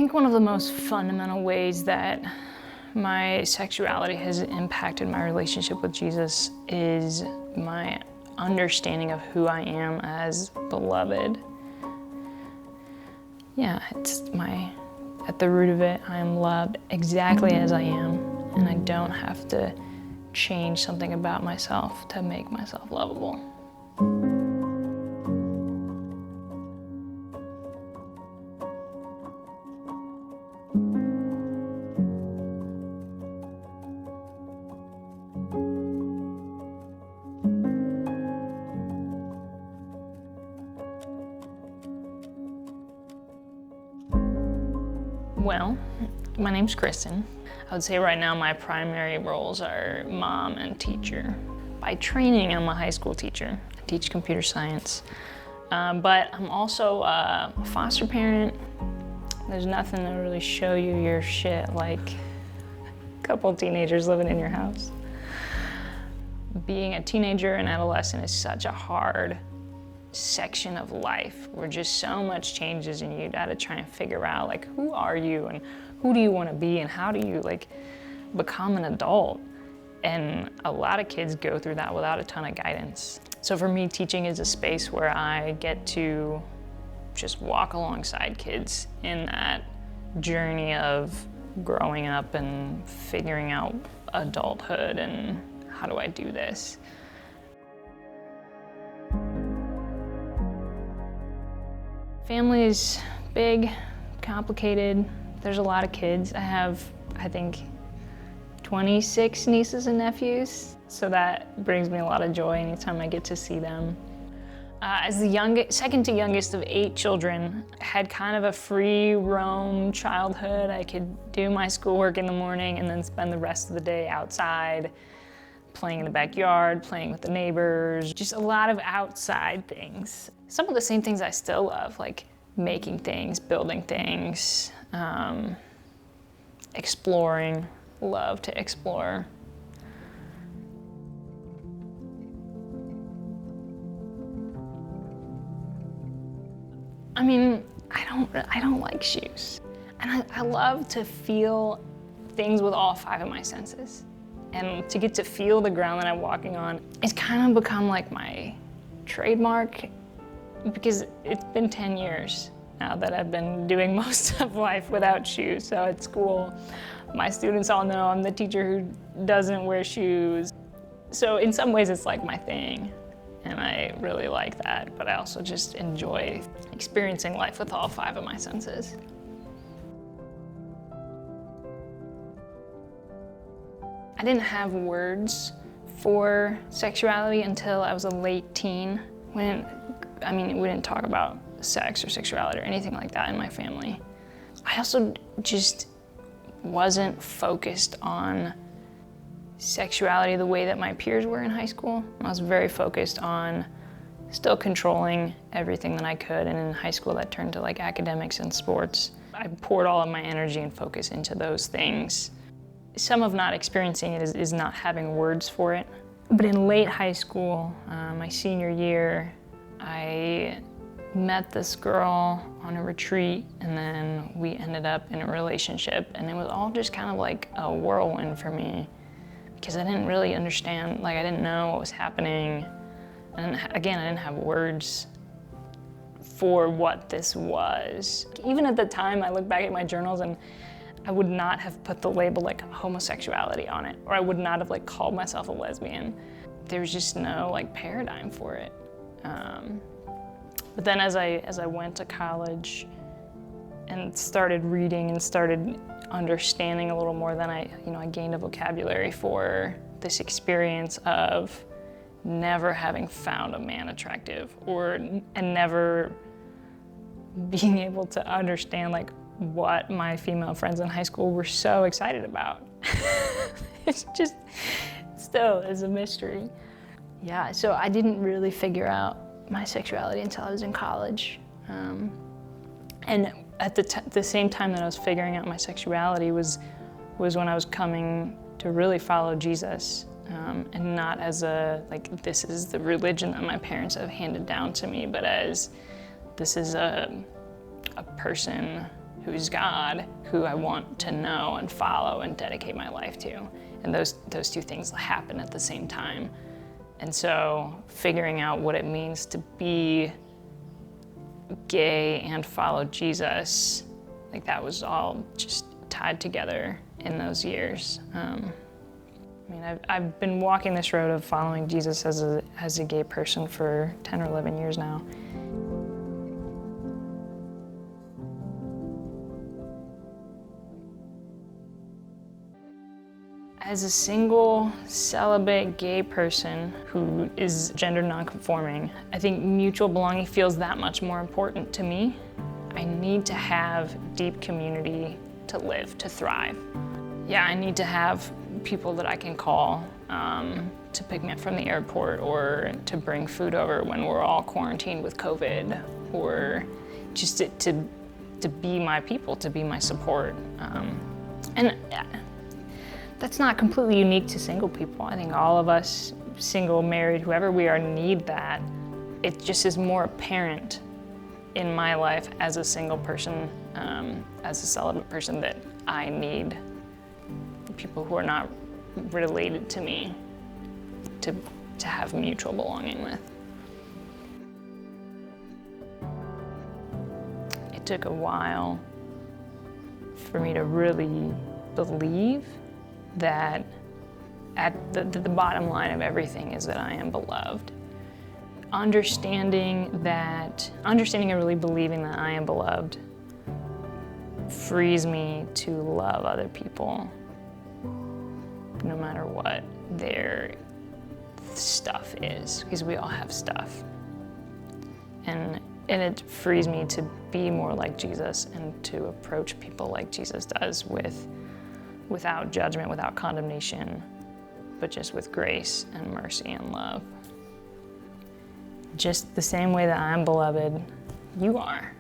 think one of the most fundamental ways that my sexuality has impacted my relationship with Jesus is my understanding of who I am as beloved. Yeah, at the root of it, I am loved exactly as I am, and I don't have to change something about myself to make myself lovable. Well, my name's Kristen. I would say right now my primary roles are mom and teacher. By training, I'm a high school teacher. I teach computer science. But I'm also a foster parent. There's nothing to really show you your shit like a couple teenagers living in your house. Being a teenager and adolescent is such a hard section of life where just so much changes and you gotta try and figure out like who are you and who do you want to be and how do you like become an adult. And a lot of kids go through that without a ton of guidance. So for me, teaching is a space where I get to just walk alongside kids in that journey of growing up and figuring out adulthood and how do I do this. Family is big, complicated. There's a lot of kids. I have, I think, 26 nieces and nephews, so that brings me a lot of joy anytime I get to see them. As the second to youngest of 8 children, I had kind of a free roam childhood. I could do my schoolwork in the morning and then spend the rest of the day outside, playing in the backyard, playing with the neighbors, just a lot of outside things. Some of the same things I still love, like making things, building things, exploring, love to explore. I mean, I don't like shoes. And I love to feel things with all 5 of my senses. And to get to feel the ground that I'm walking on, it's kind of become like my trademark because it's been 10 years now that I've been doing most of life without shoes. So at school, my students all know I'm the teacher who doesn't wear shoes. So in some ways it's like my thing, and I really like that, but I also just enjoy experiencing life with all 5 of my senses. I didn't have words for sexuality until I was a late teen. We didn't talk about sex or sexuality or anything like that in my family. I also just wasn't focused on sexuality the way that my peers were in high school. I was very focused on still controlling everything that I could, and in high school that turned to like academics and sports. I poured all of my energy and focus into those things. Some of not experiencing it is not having words for it. But in late high school, my senior year, I met this girl on a retreat, and then we ended up in a relationship, and it was all just kind of like a whirlwind for me because I didn't really understand, like I didn't know what was happening. And again, I didn't have words for what this was. Even at the time, I look back at my journals and I would not have put the label like homosexuality on it, or I would not have like called myself a lesbian. There was just no like paradigm for it. But then as I went to college and started reading and started understanding a little more, then I gained a vocabulary for this experience of never having found a man attractive, and never being able to understand like what my female friends in high school were so excited about. It's just still is a mystery. Yeah, so I didn't really figure out my sexuality until I was in college. And at the same time that I was figuring out my sexuality was when I was coming to really follow Jesus, and not as like this is the religion that my parents have handed down to me, but as this is a person who's God, who I want to know and follow and dedicate my life to. And those two things happen at the same time. And so figuring out what it means to be gay and follow Jesus, like that was all just tied together in those years. I've been walking this road of following Jesus as a gay person for 10 or 11 years now. As a single, celibate, gay person who is gender nonconforming, I think mutual belonging feels that much more important to me. I need to have deep community to live, to thrive. Yeah, I need to have people that I can call to pick me up from the airport, or to bring food over when we're all quarantined with COVID, or just to be my people, to be my support. And that's not completely unique to single people. I think all of us, single, married, whoever we are, need that. It just is more apparent in my life as a single person, as a celibate person, that I need people who are not related to me to have mutual belonging with. It took a while for me to really believe that at the bottom line of everything is that I am beloved. Understanding and really believing that I am beloved frees me to love other people no matter what their stuff is, because we all have stuff. And it frees me to be more like Jesus and to approach people like Jesus does, without judgment, without condemnation, but just with grace and mercy and love. Just the same way that I'm beloved, you are.